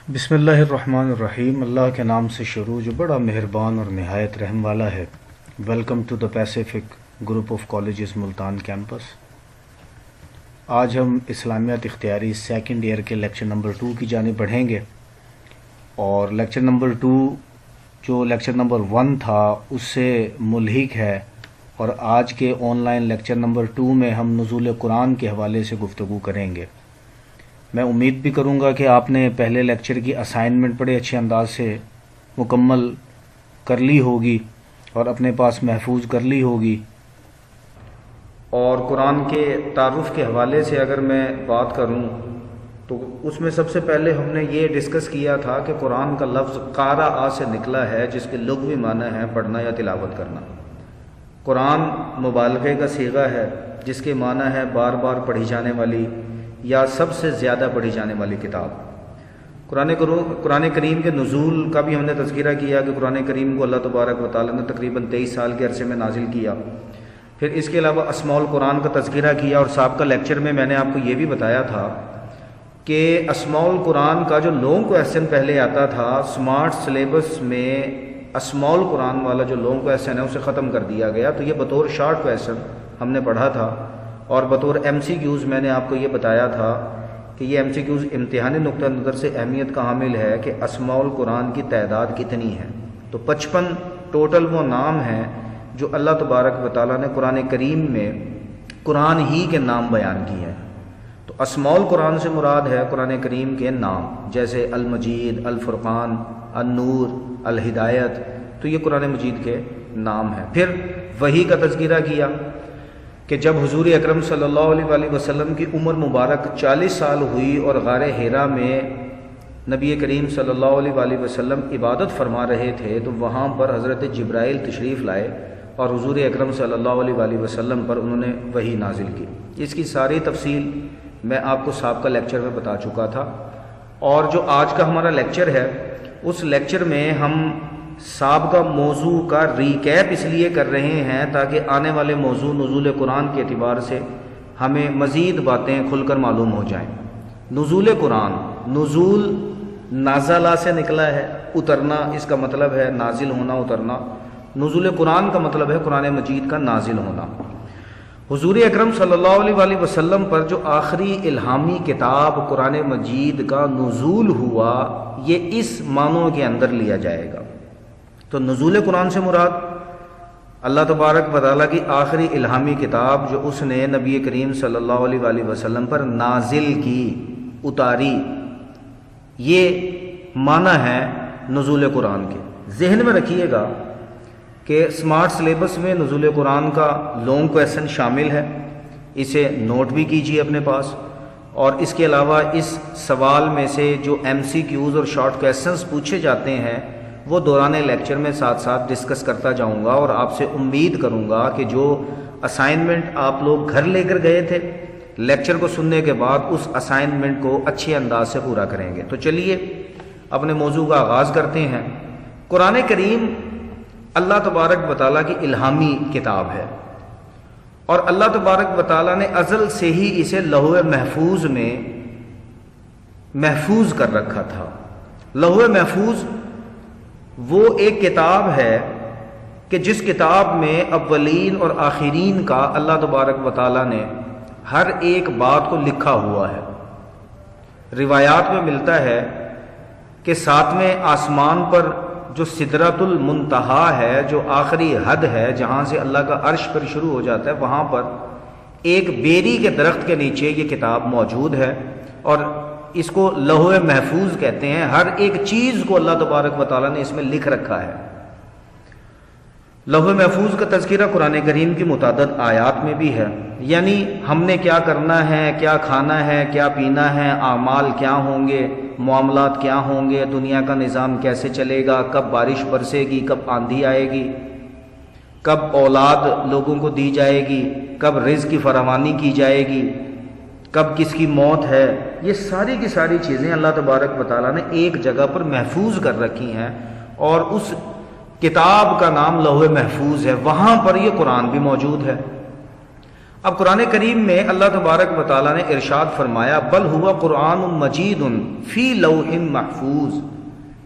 بسم اللہ الرحمن الرحیم۔ اللہ کے نام سے شروع جو بڑا مہربان اور نہایت رحم والا ہے۔ Welcome to the Pacific group of colleges Multan campus. آج ہم اسلامیات اختیاری سیکنڈ ایئر کے لیکچر نمبر 2 کی جانب بڑھیں گے، اور لیکچر نمبر 2 جو لیکچر نمبر 1 تھا اس سے ملحق ہے، اور آج کے آن لائن لیکچر نمبر 2 میں ہم نزول قرآن کے حوالے سے گفتگو کریں گے۔ میں امید بھی کروں گا کہ آپ نے پہلے لیکچر کی اسائنمنٹ بڑے اچھے انداز سے مکمل کر لی ہوگی اور اپنے پاس محفوظ کر لی ہوگی۔ اور قرآن کے تعارف کے حوالے سے اگر میں بات کروں تو اس میں سب سے پہلے ہم نے یہ ڈسکس کیا تھا کہ قرآن کا لفظ قارآ سے نکلا ہے، جس کے لغوی معنی ہے پڑھنا یا تلاوت کرنا۔ قرآن مبالغے کا صیغہ ہے، جس کے معنی ہے بار بار پڑھی جانے والی یا سب سے زیادہ پڑھی جانے والی کتاب۔ قرآن کریم کے نزول کا بھی ہم نے تذکرہ کیا کہ قرآن کریم کو اللہ تبارک و تعالیٰ نے تقریباً 23 سال کے عرصے میں نازل کیا۔ پھر اس کے علاوہ اسماء القرآن کا تذکرہ کیا، اور سابقہ لیکچر میں نے آپ کو یہ بھی بتایا تھا کہ اسماء القرآن کا جو لانگ کویسچن پہلے آتا تھا اسمارٹ سلیبس میں، اسماء القرآن والا جو لانگ کویسچن ہے اسے ختم کر دیا گیا، تو یہ بطور شارٹ کویسچن ہم نے پڑھا تھا، اور بطور ایم سی کیوز میں نے آپ کو یہ بتایا تھا کہ یہ ایم سی کیوز امتحانی نقطہ نظر سے اہمیت کا حامل ہے کہ اسماء القرآن کی تعداد کتنی ہے۔ تو 55 ٹوٹل وہ نام ہیں جو اللہ تبارک و تعالیٰ نے قرآن کریم میں قرآن ہی کے نام بیان کیے ہیں۔ تو اسماء القرآن سے مراد ہے قرآن کریم کے نام، جیسے المجید، الفرقان، النور، الہدایت، تو یہ قرآن مجید کے نام ہیں۔ پھر وحی کا تذکرہ کیا کہ جب حضور اکرم صلی اللہ علیہ وآلہ وسلم کی عمر مبارک 40 سال ہوئی اور غار حرا میں نبی کریم صلی اللہ علیہ وآلہ وسلم عبادت فرما رہے تھے، تو وہاں پر حضرت جبرائیل تشریف لائے اور حضور اکرم صلی اللہ علیہ وآلہ وسلم پر انہوں نے وحی نازل کی۔ اس کی ساری تفصیل میں آپ کو سابقہ لیکچر میں بتا چکا تھا، اور جو آج کا ہمارا لیکچر ہے اس لیکچر میں ہم سابقہ موضوع کا ریکیپ اس لیے کر رہے ہیں تاکہ آنے والے موضوع نزول قرآن کے اعتبار سے ہمیں مزید باتیں کھل کر معلوم ہو جائیں۔ نزول قرآن، نزول نازلہ سے نکلا ہے، اترنا، اس کا مطلب ہے نازل ہونا، اترنا۔ نزول قرآن کا مطلب ہے قرآن مجید کا نازل ہونا۔ حضور اکرم صلی اللہ علیہ وآلہ وسلم پر جو آخری الہامی کتاب قرآن مجید کا نزول ہوا، یہ اس معنوں کے اندر لیا جائے گا۔ تو نزول قرآن سے مراد اللہ تبارک و تعالیٰ کی آخری الہامی کتاب جو اس نے نبی کریم صلی اللہ علیہ وآلہ وسلم پر نازل کی، اتاری، یہ معنی ہے نزول قرآن کے۔ ذہن میں رکھیے گا کہ اسمارٹ سلیبس میں نزول قرآن کا لانگ کویسچن شامل ہے، اسے نوٹ بھی کیجیے اپنے پاس، اور اس کے علاوہ اس سوال میں سے جو ایم سی کیوز اور شارٹ کویسچنز پوچھے جاتے ہیں وہ دوران لیکچر میں ساتھ ساتھ ڈسکس کرتا جاؤں گا، اور آپ سے امید کروں گا کہ جو اسائنمنٹ آپ لوگ گھر لے کر گئے تھے لیکچر کو سننے کے بعد اس اسائنمنٹ کو اچھے انداز سے پورا کریں گے۔ تو چلیے اپنے موضوع کا آغاز کرتے ہیں۔ قرآن کریم اللہ تبارک و تعالیٰ کی الہامی کتاب ہے، اور اللہ تبارک و تعالیٰ نے ازل سے ہی اسے لوح محفوظ میں محفوظ کر رکھا تھا۔ لوح محفوظ وہ ایک کتاب ہے کہ جس کتاب میں اولین اور آخرین کا اللہ تبارک و تعالیٰ نے ہر ایک بات کو لکھا ہوا ہے۔ روایات میں ملتا ہے کہ 7ویں آسمان پر جو سدرۃ المنتہا ہے، جو آخری حد ہے جہاں سے اللہ کا عرش پر شروع ہو جاتا ہے، وہاں پر ایک بیری کے درخت کے نیچے یہ کتاب موجود ہے، اور اس کو لوح محفوظ کہتے ہیں۔ ہر ایک چیز کو اللہ تبارک و تعالیٰ نے اس میں لکھ رکھا ہے۔ لوح محفوظ کا تذکرہ قرآن کریم کی متعدد آیات میں بھی ہے، یعنی ہم نے کیا کرنا ہے، کیا کھانا ہے، کیا پینا ہے، اعمال کیا ہوں گے، معاملات کیا ہوں گے، دنیا کا نظام کیسے چلے گا، کب بارش برسے گی، کب آندھی آئے گی، کب اولاد لوگوں کو دی جائے گی، کب رزق کی فراوانی کی جائے گی، کب کس کی موت ہے، یہ ساری کی ساری چیزیں اللہ تبارک و تعالیٰ نے ایک جگہ پر محفوظ کر رکھی ہیں، اور اس کتاب کا نام لوح محفوظ ہے، وہاں پر یہ قرآن بھی موجود ہے۔ اب قرآن کریم میں اللہ تبارک و تعالیٰ نے ارشاد فرمایا بل ہوا قرآن مجید فی لوح محفوظ،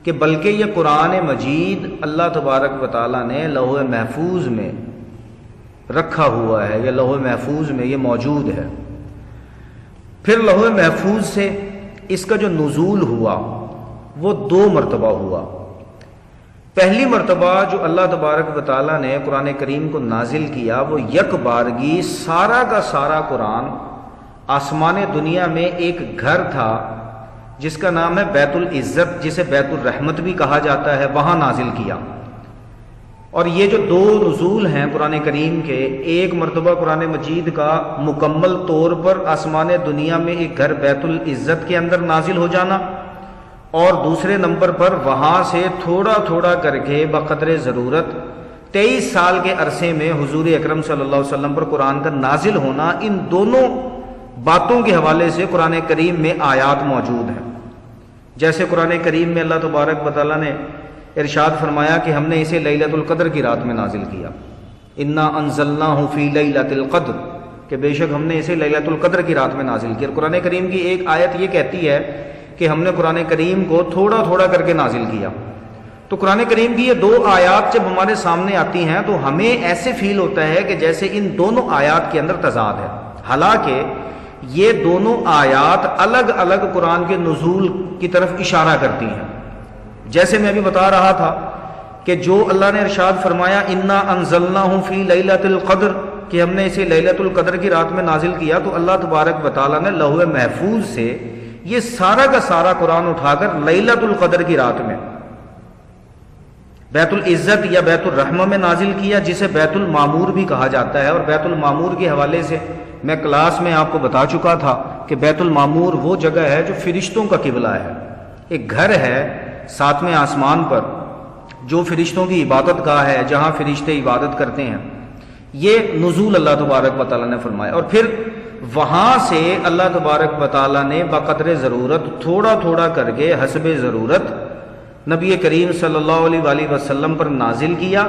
کہ بلکہ یہ قرآن مجید اللہ تبارک و تعالیٰ نے لوح محفوظ میں رکھا ہوا ہے، یا لوح محفوظ میں یہ موجود ہے۔ پھر لوح محفوظ سے اس کا جو نزول ہوا وہ 2 مرتبہ ہوا۔ پہلی مرتبہ جو اللہ تبارک و تعالیٰ نے قرآن کریم کو نازل کیا وہ یک بارگی سارا کا سارا قرآن آسمان دنیا میں ایک گھر تھا جس کا نام ہے بیت العزت، جسے بیت الرحمت بھی کہا جاتا ہے، وہاں نازل کیا۔ اور یہ جو 2 نزول ہیں قرآن کریم کے، ایک مرتبہ قرآن مجید کا مکمل طور پر آسمان دنیا میں ایک گھر بیت العزت کے اندر نازل ہو جانا، اور دوسرے نمبر پر وہاں سے تھوڑا تھوڑا کر کے بقدر ضرورت 23 سال کے عرصے میں حضور اکرم صلی اللہ علیہ وسلم پر قرآن کا نازل ہونا، ان دونوں باتوں کے حوالے سے قرآن کریم میں آیات موجود ہیں۔ جیسے قرآن کریم میں اللہ تبارک و تعالیٰ نے ارشاد فرمایا کہ ہم نے اسے لیلۃ القدر کی رات میں نازل کیا، انا انزلناہ فی لیلۃ القدر، کہ بے شک ہم نے اسے لیلۃ القدر کی رات میں نازل کیا۔ قرآن کریم کی ایک آیت یہ کہتی ہے کہ ہم نے قرآن کریم کو تھوڑا تھوڑا کر کے نازل کیا۔ تو قرآن کریم کی یہ 2 آیات جب ہمارے سامنے آتی ہیں تو ہمیں ایسے فیل ہوتا ہے کہ جیسے ان دونوں آیات کے اندر تضاد ہے، حالانکہ یہ دونوں آیات الگ الگ قرآن کے نزول کی طرف اشارہ کرتی ہیں۔ جیسے میں ابھی بتا رہا تھا کہ جو اللہ نے ارشاد فرمایا انا انزلناہ فی لیلۃ القدر، کہ ہم نے اسے لیلۃ القدر کی رات میں نازل کیا، تو اللہ تبارک و تعالیٰ نے لوح محفوظ سے یہ سارا کا سارا قرآن اٹھا کر لیلۃ القدر کی رات میں بیت العزت یا بیت الرحمہ میں نازل کیا، جسے بیت المعمور بھی کہا جاتا ہے۔ اور بیت المعمور کے حوالے سے میں کلاس میں آپ کو بتا چکا تھا کہ بیت المعمور وہ جگہ ہے جو فرشتوں کا قبلہ ہے، ایک گھر ہے 7ویں آسمان پر جو فرشتوں کی عبادت گاہ ہے، جہاں فرشتے عبادت کرتے ہیں۔ یہ نزول اللہ تبارک و تعالیٰ نے فرمایا، اور پھر وہاں سے اللہ تبارک و تعالیٰ نے بقدر ضرورت تھوڑا تھوڑا کر کے حسب ضرورت نبی کریم صلی اللہ علیہ وآلہ وسلم پر نازل کیا،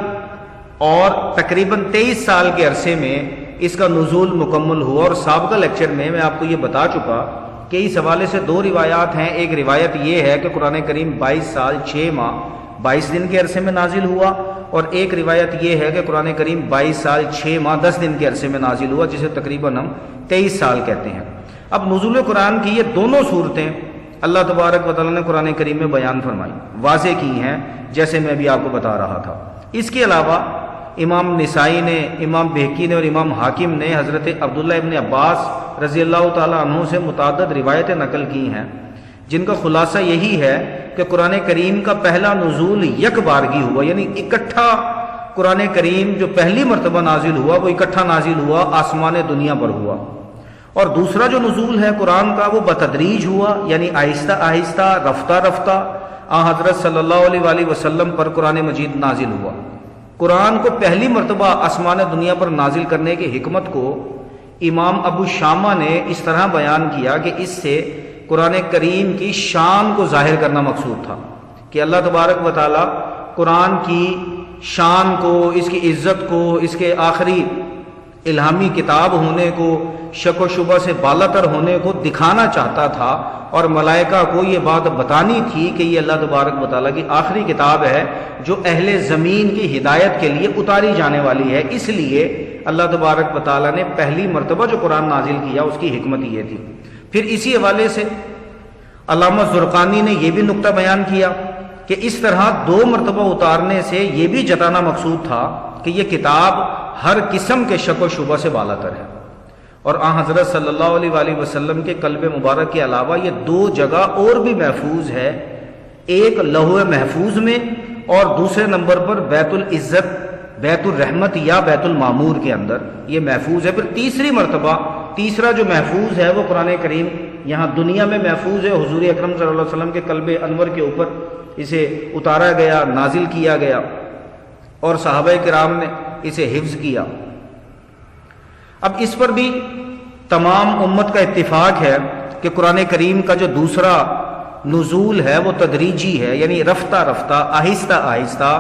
اور تقریباً 23 سال کے عرصے میں اس کا نزول مکمل ہوا۔ اور سابقہ لیکچر میں آپ کو یہ بتا چکا کہ اس حوالے سے 2 روایات ہیں۔ ایک روایت یہ ہے کہ قرآن کریم 22 سال 6 ماہ 22 دن کے عرصے میں نازل ہوا، اور ایک روایت یہ ہے کہ قرآن کریم 22 سال 6 ماہ 10 دن کے عرصے میں نازل ہوا، جسے تقریباً ہم 23 سال کہتے ہیں۔ اب نزول قرآن کی یہ دونوں صورتیں اللہ تبارک و تعالیٰ نے قرآن کریم میں بیان فرمائی، واضح کی ہیں، جیسے میں بھی آپ کو بتا رہا تھا۔ اس کے علاوہ امام نسائی نے، امام بہقی نے اور امام حاکم نے حضرت عبداللہ ابن عباس رضی اللہ تعالیٰ عنہ سے متعدد روایتیں نقل کی ہیں، جن کا خلاصہ یہی ہے کہ قرآن کریم کا پہلا نزول یک بارگی ہوا، یعنی اکٹھا قرآن کریم جو پہلی مرتبہ نازل ہوا وہ اکٹھا نازل ہوا، آسمان دنیا پر ہوا۔ اور دوسرا جو نزول ہے قرآن کا وہ بتدریج ہوا، یعنی آہستہ آہستہ رفتہ رفتہ حضرت صلی اللہ علیہ وآلہ وسلم پر قرآن مجید نازل ہوا۔ قرآن کو پہلی مرتبہ آسمان دنیا پر نازل کرنے کی حکمت کو امام ابو شامہ نے اس طرح بیان کیا کہ اس سے قرآن کریم کی شان کو ظاہر کرنا مقصود تھا، کہ اللہ تبارک و تعالیٰ قرآن کی شان کو، اس کی عزت کو، اس کے آخری الہامی کتاب ہونے کو، شک و شبہ سے بالا تر ہونے کو دکھانا چاہتا تھا، اور ملائکہ کو یہ بات بتانی تھی کہ یہ اللہ تبارک و تعالیٰ کی آخری کتاب ہے جو اہل زمین کی ہدایت کے لیے اتاری جانے والی ہے۔ اس لیے اللہ تبارک و تعالیٰ نے پہلی مرتبہ جو قرآن نازل کیا اس کی حکمت یہ تھی۔ پھر اسی حوالے سے علامہ زرقانی نے یہ بھی نقطہ بیان کیا کہ اس طرح 2 مرتبہ اتارنے سے یہ بھی جتانا مقصود تھا کہ یہ کتاب ہر قسم کے شک و شبہ سے بالا تر ہے۔ اور حضرت صلی اللہ علیہ وآلہ وسلم کے قلب مبارک کے علاوہ یہ 2 جگہ اور بھی محفوظ ہے، ایک لوح محفوظ میں اور دوسرے نمبر پر بیت العزت، بیت الرحمت یا بیت المعمور کے اندر یہ محفوظ ہے۔ پھر تیسری مرتبہ تیسرا جو محفوظ ہے وہ قرآن کریم یہاں دنیا میں محفوظ ہے، حضور اکرم صلی اللہ علیہ وسلم کے قلب انور کے اوپر اسے اتارا گیا، نازل کیا گیا، اور صحابہ کرام نے اسے حفظ کیا۔ اب اس پر بھی تمام امت کا اتفاق ہے کہ قرآن کریم کا جو دوسرا نزول ہے وہ تدریجی ہے، یعنی رفتہ رفتہ آہستہ آہستہ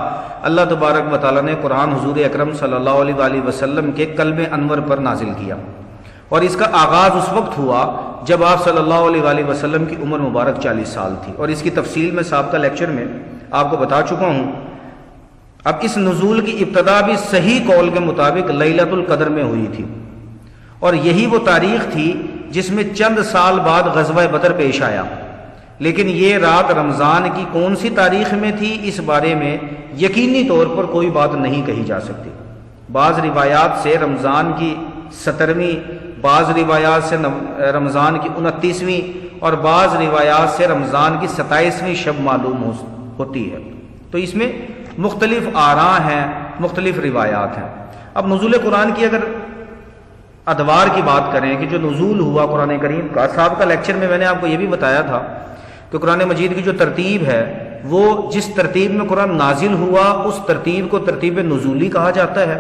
اللہ تبارک و تعالیٰ نے قرآن حضور اکرم صلی اللہ علیہ وآلہ وسلم کے قلب انور پر نازل کیا، اور اس کا آغاز اس وقت ہوا جب آپ صلی اللہ علیہ وآلہ وسلم کی عمر مبارک 40 سال تھی، اور اس کی تفصیل میں سابقہ لیکچر میں آپ کو بتا چکا ہوں۔ اب اس نزول کی ابتدا بھی صحیح قول کے مطابق لیلۃ القدر میں ہوئی تھی، اور یہی وہ تاریخ تھی جس میں چند سال بعد غزوہ بدر پیش آیا، لیکن یہ رات رمضان کی کون سی تاریخ میں تھی اس بارے میں یقینی طور پر کوئی بات نہیں کہی جا سکتی۔ بعض روایات سے رمضان کی 17ویں، بعض روایات سے رمضان کی 29ویں، اور بعض روایات سے رمضان کی 27ویں شب معلوم ہوتی ہے۔ تو اس میں مختلف آراء ہیں، مختلف روایات ہیں۔ اب نزول قرآن کی اگر ادوار کی بات کریں کہ جو نزول ہوا قرآن کریم کا، سابقہ لیکچر میں نے آپ کو یہ بھی بتایا تھا کہ قرآن مجید کی جو ترتیب ہے وہ جس ترتیب میں قرآن نازل ہوا اس ترتیب کو ترتیب نزولی کہا جاتا ہے،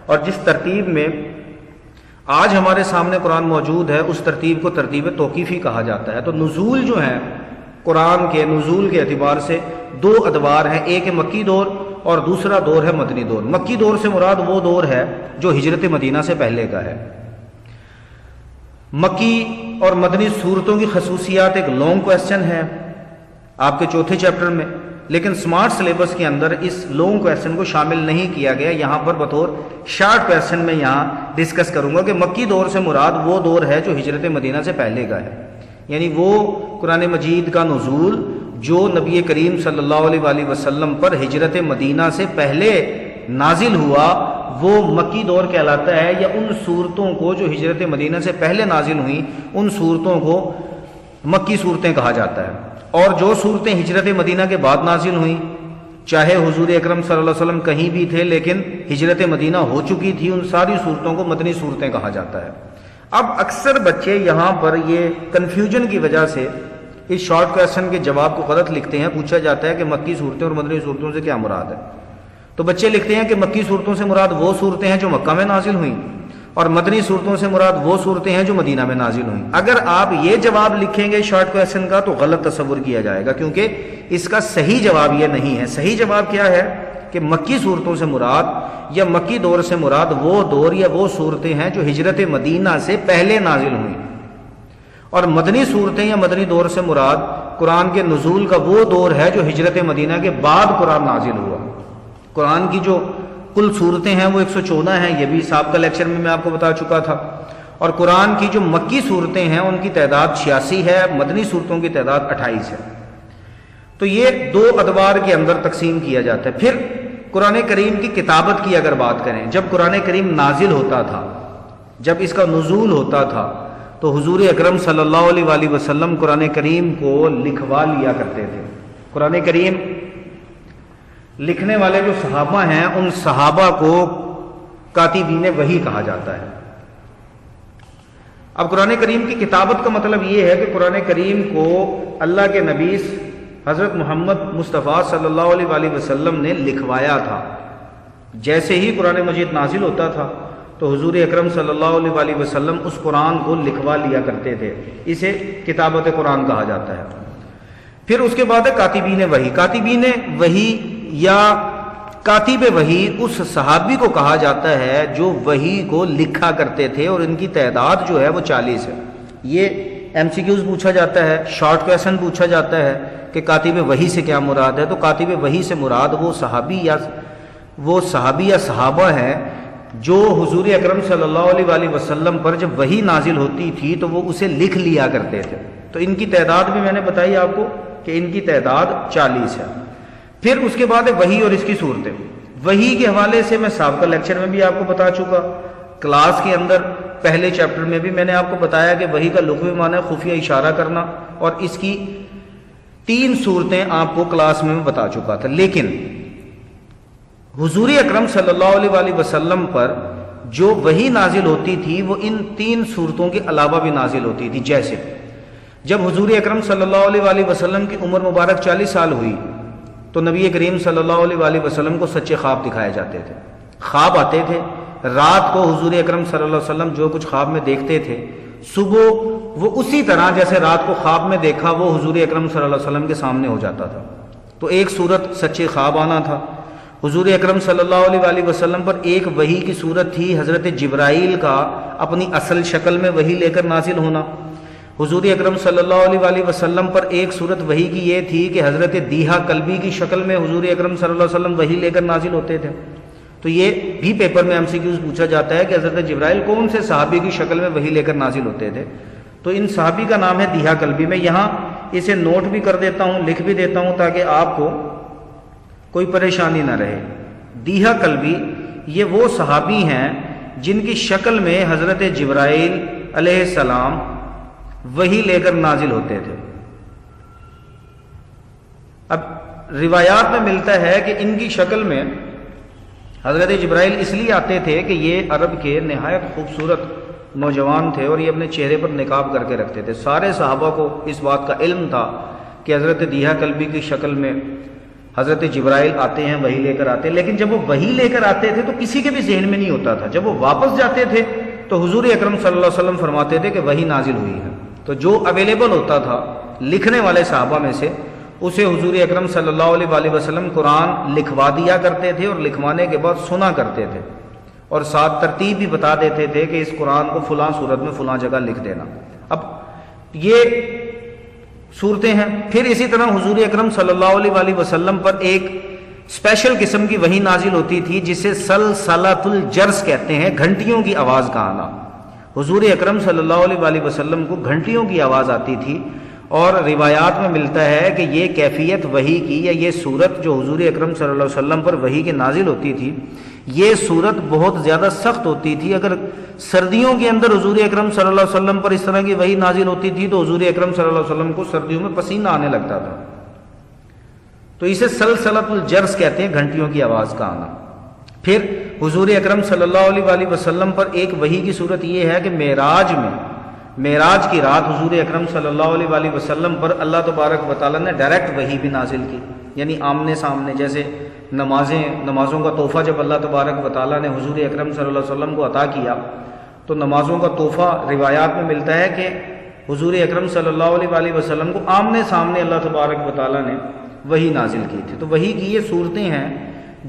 اور جس ترتیب میں آج ہمارے سامنے قرآن موجود ہے اس ترتیب کو ترتیب توقیفی کہا جاتا ہے۔ تو نزول جو ہیں قرآن کے نزول کے اعتبار سے دو ادوار ہیں، ایک ہے مکی دور اور دوسرا دور ہے مدنی دور۔ مکی دور سے مراد وہ دور ہے جو ہجرت مدینہ سے پہلے کا ہے۔ مکی اور مدنی صورتوں کی خصوصیات ایک لانگ کویسچن ہے آپ کے چوتھے چیپٹر میں، لیکن سمارٹ سلیبس کے اندر اس لانگ کویسچن کو شامل نہیں کیا گیا۔ یہاں پر بطور شارٹ کویسچن میں یہاں ڈسکس کروں گا کہ مکی دور سے مراد وہ دور ہے جو ہجرت مدینہ سے پہلے کا ہے، یعنی وہ قرآن مجید کا نزول جو نبی کریم صلی اللہ علیہ وآلہ وسلم پر ہجرت مدینہ سے پہلے نازل ہوا وہ مکی دور کہلاتا ہے، یا ان صورتوں کو جو ہجرت مدینہ سے پہلے نازل ہوئیں ان صورتوں کو مکی صورتیں کہا جاتا ہے، اور جو صورتیں ہجرت مدینہ کے بعد نازل ہوئیں چاہے حضور اکرم صلی اللہ علیہ وسلم کہیں بھی تھے لیکن ہجرت مدینہ ہو چکی تھی، ان ساری صورتوں کو مدنی صورتیں کہا جاتا ہے۔ اب اکثر بچے یہاں پر یہ کنفیوژن کی وجہ سے اس شارٹ کویسچن کے جواب کو غلط لکھتے ہیں۔ پوچھا جاتا ہے کہ مکی صورتیں اور مدنی صورتوں سے کیا مراد ہے، تو بچے لکھتے ہیں کہ مکی صورتوں سے مراد وہ صورتیں ہیں جو مکہ میں نازل ہوئیں، اور مدنی صورتوں سے مراد وہ صورتیں ہیں جو مدینہ میں نازل ہوئیں۔ اگر آپ یہ جواب لکھیں گے شارٹ کویسچن کا تو غلط تصور کیا جائے گا، کیونکہ اس کا صحیح جواب یہ نہیں ہے۔ صحیح جواب کیا ہے کہ مکی صورتوں سے مراد یا مکی دور سے مراد وہ دور یا وہ صورتیں ہیں جو ہجرت مدینہ سے پہلے نازل ہوئیں، اور مدنی صورتیں یا مدنی دور سے مراد قرآن کے نزول کا وہ دور ہے جو ہجرت مدینہ کے بعد قرآن نازل ہوا۔ قرآن کی جو کل صورتیں ہیں وہ 114 ہیں، یہ بھی سابقہ لیکچر میں آپ کو بتا چکا تھا، اور قرآن کی جو مکی صورتیں ہیں ان کی تعداد 86 ہے، مدنی صورتوں کی تعداد 28 ہے۔ تو یہ دو ادوار کے اندر تقسیم کیا جاتا ہے۔ پھر قرآن کریم کی کتابت کی اگر بات کریں، جب قرآن کریم نازل ہوتا تھا، جب اس کا نزول ہوتا تھا تو حضور اکرم صلی اللہ علیہ وآلہ وسلم قرآن کریم کو لکھوا لیا کرتے تھے۔ قرآن کریم لکھنے والے جو صحابہ ہیں ان صحابہ کو کاتبین وحی کہا جاتا ہے۔ اب قرآن کریم کی کتابت کا مطلب یہ ہے کہ قرآن کریم کو اللہ کے نبی حضرت محمد مصطفیٰ صلی اللہ علیہ وآلہ وسلم نے لکھوایا تھا۔ جیسے ہی قرآن مجید نازل ہوتا تھا تو حضور اکرم صلی اللہ علیہ وآلہ وسلم اس قرآن کو لکھوا لیا کرتے تھے، اسے کتابت قرآن کہا جاتا ہے۔ پھر اس کے بعد ہے کاتبین وحی۔ کاتبین وحی یا کاتب وحی اس صحابی کو کہا جاتا ہے جو وحی کو لکھا کرتے تھے، اور ان کی تعداد جو ہے وہ 40 ہے۔ یہ MCQs پوچھا جاتا ہے، شارٹ کویسچن پوچھا جاتا ہے کہ کاتب وحی سے کیا مراد ہے، تو کاتب وحی سے مراد وہ صحابی یا صحابہ ہیں جو حضور اکرم صلی اللہ علیہ وآلہ وسلم پر جب وحی نازل ہوتی تھی تو وہ اسے لکھ لیا کرتے تھے۔ تو ان کی تعداد بھی میں نے بتائی آپ کو کہ ان کی تعداد 40 ہے۔ پھر اس کے بعد ہے وحی اور اس کی صورتیں۔ وحی کے حوالے سے میں سابقہ لیکچر میں بھی آپ کو بتا چکا، کلاس کے اندر پہلے چیپٹر میں بھی میں نے آپ کو بتایا کہ وحی کا لغوی معنی ہے خفیہ اشارہ کرنا، اور اس کی 3 صورتیں آپ کو کلاس میں بتا چکا تھا۔ لیکن حضور اکرم صلی اللہ علیہ وآلہ وسلم پر جو وحی نازل ہوتی تھی وہ ان 3 صورتوں کے علاوہ بھی نازل ہوتی تھی۔ جیسے جب حضور اکرم صلی اللہ علیہ وآلہ وسلم کی عمر مبارک 40 سال ہوئی تو نبی کریم صلی اللہ علیہ وآلہ وسلم کو سچے خواب دکھائے جاتے تھے۔ خواب آتے تھے رات کو، حضور اکرم صلی اللہ علیہ وسلم جو کچھ خواب میں دیکھتے تھے صبح وہ اسی طرح جیسے رات کو خواب میں دیکھا وہ حضور اکرم صلی اللہ علیہ وسلم کے سامنے ہو جاتا تھا۔ تو ایک صورت سچے خواب آنا تھا، حضور اکرم صلی اللہ علیہ وآلہ وسلم پر ایک وحی کی صورت تھی حضرت جبرائیل کا اپنی اصل شکل میں وحی لے کر نازل ہونا. حضور اکرم صلی اللہ علیہ وآلہ وسلم پر ایک صورت وحی کی یہ تھی کہ حضرت دیہا کلبی کی شکل میں حضور اکرم صلی اللہ علیہ وسلم وحی لے کر نازل ہوتے تھے. تو یہ بھی پیپر میں MCQs پوچھا جاتا ہے کہ حضرت جبرائیل کون سے صحابی کی شکل میں وحی لے کر نازل ہوتے تھے. تو ان صحابی کا نام ہے دیہا کلبی. میں یہاں اسے نوٹ بھی کر دیتا ہوں، لکھ بھی دیتا ہوں تاکہ آپ کو کوئی پریشانی نہ رہے. دیہا کلبی یہ وہ صحابی ہیں جن کی شکل میں حضرت جبرائیل علیہ السلام وحی لے کر نازل ہوتے تھے. اب روایات میں ملتا ہے کہ ان کی شکل میں حضرت جبرائیل اس لیے آتے تھے کہ یہ عرب کے نہایت خوبصورت نوجوان تھے اور یہ اپنے چہرے پر نقاب کر کے رکھتے تھے. سارے صحابہ کو اس بات کا علم تھا کہ حضرت دیہا کلبی کی شکل میں حضرت جبرائیل آتے ہیں، وحی لے کر آتے ہیں. لیکن جب وہ وحی لے کر آتے تھے تو کسی کے بھی ذہن میں نہیں ہوتا تھا. جب وہ واپس جاتے تھے تو حضور اکرم صلی اللہ علیہ وسلم فرماتے تھے کہ وحی نازل ہوئی ہے. تو جو اویلیبل ہوتا تھا لکھنے والے صحابہ میں سے اسے حضور اکرم صلی اللہ علیہ وآلہ وسلم قرآن لکھوا دیا کرتے تھے اور لکھوانے کے بعد سنا کرتے تھے اور ساتھ ترتیب بھی بتا دیتے تھے کہ اس قرآن کو فلاں صورت میں فلاں جگہ لکھ دینا. اب یہ صورتیں ہیں. پھر اسی طرح حضور اکرم صلی اللہ علیہ وآلہ وسلم پر ایک اسپیشل قسم کی وحی نازل ہوتی تھی جسے سلسلۃ الجرس کہتے ہیں، گھنٹیوں کی آواز کا آنا. حضور اکرم صلی اللہ علیہ وآلہ وسلم کو گھنٹیوں کی آواز آتی تھی اور روایات میں ملتا ہے کہ یہ کیفیت وحی کی یا یہ صورت جو حضور اکرم صلی اللہ علیہ وسلم پر وحی کی نازل ہوتی تھی یہ صورت بہت زیادہ سخت ہوتی تھی. اگر سردیوں کے اندر حضور اکرم صلی اللہ علیہ وسلم پر اس طرح کی وحی نازل ہوتی تھی تو حضور اکرم صلی اللہ علیہ وسلم کو سردیوں میں پسینہ آنے لگتا تھا. تو اسے سلسلۃ الجرس کہتے ہیں، گھنٹیوں کی آواز کا آنا. پھر حضور اکرم صلی اللہ علیہ وآلہ وسلم پر ایک وحی کی صورت یہ ہے کہ معراج کی رات حضور اکرم صلی اللہ علیہ وآلہ وسلم پر اللہ تبارک و تعالیٰ نے ڈائریکٹ وحی بھی نازل کی، یعنی آمنے سامنے. جیسے نمازوں کا تحفہ جب اللہ تبارک و تعالیٰ نے حضور اکرم صلی اللہ علیہ وسلم کو عطا کیا تو نمازوں کا تحفہ روایات میں ملتا ہے کہ حضور اکرم صلی اللہ علیہ وآلہ وسلم کو آمنے سامنے اللہ تبارک و تعالیٰ نے وحی نازل کی تھی. تو وحی کی یہ صورتیں ہیں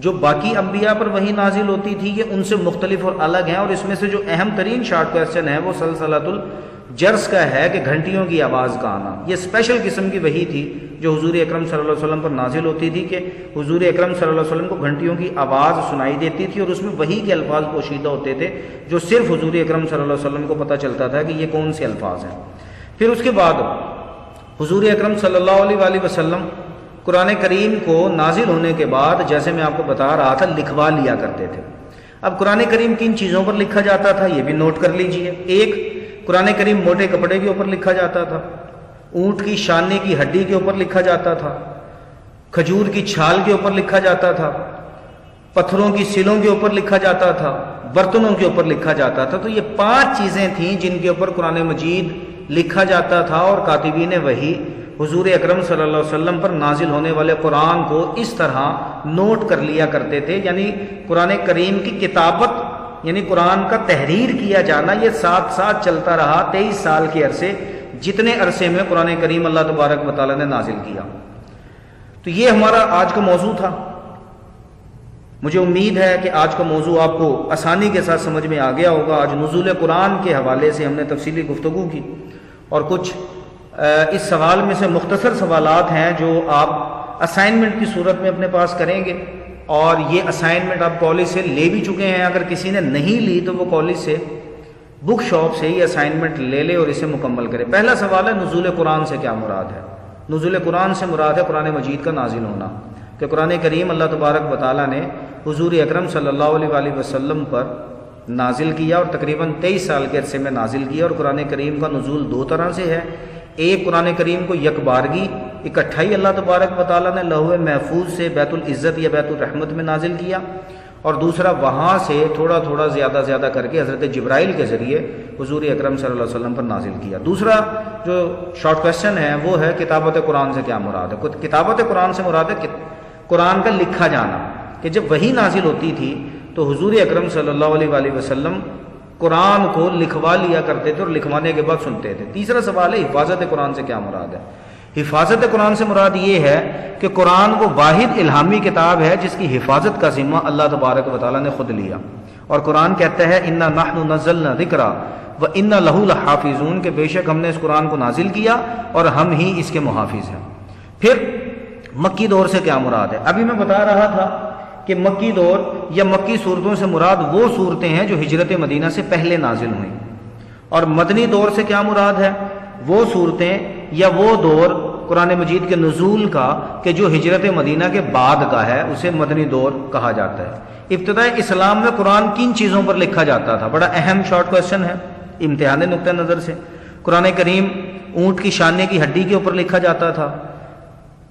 جو باقی انبیاء پر وحی نازل ہوتی تھی یہ ان سے مختلف اور الگ ہیں. اور اس میں سے جو اہم ترین شارٹ کویسچن ہے وہ سلسلۃ الجرس کا ہے کہ گھنٹیوں کی آواز کا آنا. یہ اسپیشل قسم کی وحی تھی جو حضور اکرم صلی اللہ علیہ وسلم پر نازل ہوتی تھی کہ حضور اکرم صلی اللہ علیہ وسلم کو گھنٹیوں کی آواز سنائی دیتی تھی اور اس میں وحی کے الفاظ پوشیدہ ہوتے تھے جو صرف حضور اکرم صلی اللہ علیہ وسلم کو پتہ چلتا تھا کہ یہ کون سے الفاظ ہیں. پھر اس کے بعد حضور اکرم صلی اللہ علیہ وآلہ وسلم قرآن کریم کو نازل ہونے کے بعد جیسے میں آپ کو بتا رہا تھا لکھوا لیا کرتے تھے. اب قرآن کریم کن چیزوں پر لکھا جاتا تھا یہ بھی نوٹ کر لیجئے. ایک، قرآن کریم موٹے کپڑے کے اوپر لکھا جاتا تھا، اونٹ کی شانے کی ہڈی کے اوپر لکھا جاتا تھا، کھجور کی چھال کے اوپر لکھا جاتا تھا، پتھروں کی سلوں کے اوپر لکھا جاتا تھا، برتنوں کے اوپر لکھا جاتا تھا. تو یہ 5 چیزیں تھیں جن کے اوپر قرآن مجید لکھا جاتا تھا اور کاتبین وحی حضور اکرم صلی اللہ علیہ وسلم پر نازل ہونے والے قرآن کو اس طرح نوٹ کر لیا کرتے تھے. یعنی قرآن کریم کی کتابت یعنی قرآن کا تحریر کیا جانا یہ ساتھ ساتھ چلتا رہا 23 سال کے عرصے، جتنے عرصے میں قرآن کریم اللہ تبارک و تعالیٰ نے نازل کیا. تو یہ ہمارا آج کا موضوع تھا. مجھے امید ہے کہ آج کا موضوع آپ کو آسانی کے ساتھ سمجھ میں آ گیا ہوگا. آج نزول قرآن کے حوالے سے ہم نے تفصیلی گفتگو کی اور کچھ اس سوال میں سے مختصر سوالات ہیں جو آپ اسائنمنٹ کی صورت میں اپنے پاس کریں گے اور یہ اسائنمنٹ آپ کالج سے لے بھی چکے ہیں. اگر کسی نے نہیں لی تو وہ کالج سے بک شاپ سے یہ اسائنمنٹ لے لے اور اسے مکمل کرے. پہلا سوال ہے نزول قرآن سے کیا مراد ہے؟ نزول قرآن سے مراد ہے قرآن مجید کا نازل ہونا، کہ قرآن کریم اللہ تبارک و تعالیٰ نے حضور اکرم صلی اللہ علیہ وآلہ وسلم پر نازل کیا اور تقریباً 23 سال کے عرصے میں نازل کیا. اور قرآن کریم کا نزول 2 طرح سے ہے. ایک، قرآن کریم کو یکبارگی اکٹھائی اللہ تبارک و تعالیٰ نے لوح محفوظ سے بیت العزت یا بیت الرحمت میں نازل کیا، اور دوسرا وہاں سے تھوڑا تھوڑا زیادہ کر کے حضرت جبرائیل کے ذریعے حضور اکرم صلی اللہ علیہ وسلم پر نازل کیا. دوسرا جو شارٹ کویسچن ہے وہ ہے کتابت قرآن سے کیا مراد ہے؟ کتابت قرآن سے مراد ہے قرآن کا لکھا جانا، کہ جب وحی نازل ہوتی تھی تو حضور اکرم صلی اللہ علیہ وآلہ وسلم قرآن کو لکھوا لیا کرتے تھے اور لکھوانے کے بعد سنتے تھے. تیسرا سوال ہے حفاظت قرآن سے کیا مراد ہے؟ حفاظت قرآن سے مراد یہ ہے کہ قرآن وہ واحد الہامی کتاب ہے جس کی حفاظت کا ذمہ اللہ تبارک و تعالیٰ نے خود لیا، اور قرآن کہتا ہے انا نحن نزلنا ذکر و انا لہ لحافظون، کہ بے شک ہم نے اس قرآن کو نازل کیا اور ہم ہی اس کے محافظ ہیں۔ پھر مکی دور سے کیا مراد ہے؟ ابھی میں بتا رہا تھا کہ مکی دور یا مکی صورتوں سے مراد وہ صورتیں ہیں جو ہجرت مدینہ سے پہلے نازل ہوئیں، اور مدنی دور سے کیا مراد ہے؟ وہ صورتیں یا وہ دور قرآن مجید کے نزول کا کہ جو ہجرت مدینہ کے بعد کا ہے، اسے مدنی دور کہا جاتا ہے۔ ابتداء اسلام میں قرآن کن چیزوں پر لکھا جاتا تھا؟ بڑا اہم شارٹ کویسچن ہے امتحانی نقطہ نظر سے۔ قرآن کریم اونٹ کی شانے کی ہڈی کے اوپر لکھا جاتا تھا،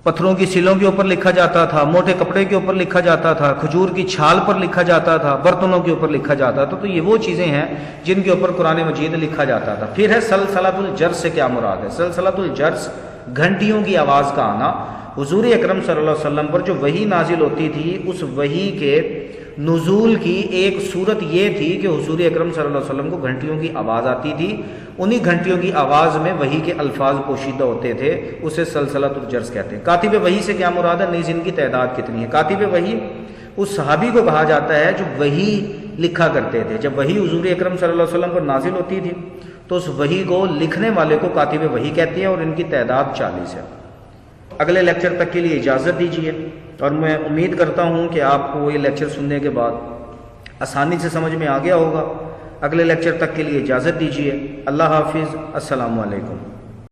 پتھروں کی سلوں کے اوپر لکھا جاتا تھا، موٹے کپڑے کے اوپر لکھا جاتا تھا، کھجور کی چھال پر لکھا جاتا تھا، برتنوں کے اوپر لکھا جاتا تھا۔ تو یہ وہ چیزیں ہیں جن کے اوپر قرآن مجید لکھا جاتا تھا۔ پھر ہے سلسلۃ الجرس سے کیا مراد ہے؟ سلسلۃ الجرس گھنٹیوں کی آواز کا آنا۔ حضور اکرم صلی اللہ علیہ وسلم پر جو وحی نازل ہوتی تھی، اس وحی کے نزول کی ایک صورت یہ تھی کہ حضور اکرم صلی اللہ علیہ وسلم کو گھنٹیوں کی آواز آتی تھی، انہی گھنٹیوں کی آواز میں وحی کے الفاظ پوشیدہ ہوتے تھے، اسے سلسلۃ الجرس کہتے ہیں۔ کاتب وحی سے کیا مراد ہے؟ نیز ان کی تعداد کتنی ہے؟ کاتب وحی اس صحابی کو کہا جاتا ہے جو وحی لکھا کرتے تھے۔ جب وحی حضور اکرم صلی اللہ علیہ وسلم پر نازل ہوتی تھی تو اس وحی کو لکھنے والے کو کاتب وحی کہتے ہیں، اور ان کی تعداد 40 ہے۔ اگلے لیکچر تک کے لیے اجازت دیجیے، اور میں امید کرتا ہوں کہ آپ کو یہ لیکچر سننے کے بعد آسانی سے سمجھ میں آ گیا ہوگا۔ اگلے لیکچر تک کے لیے اجازت دیجیے۔ اللہ حافظ، السلام علیکم۔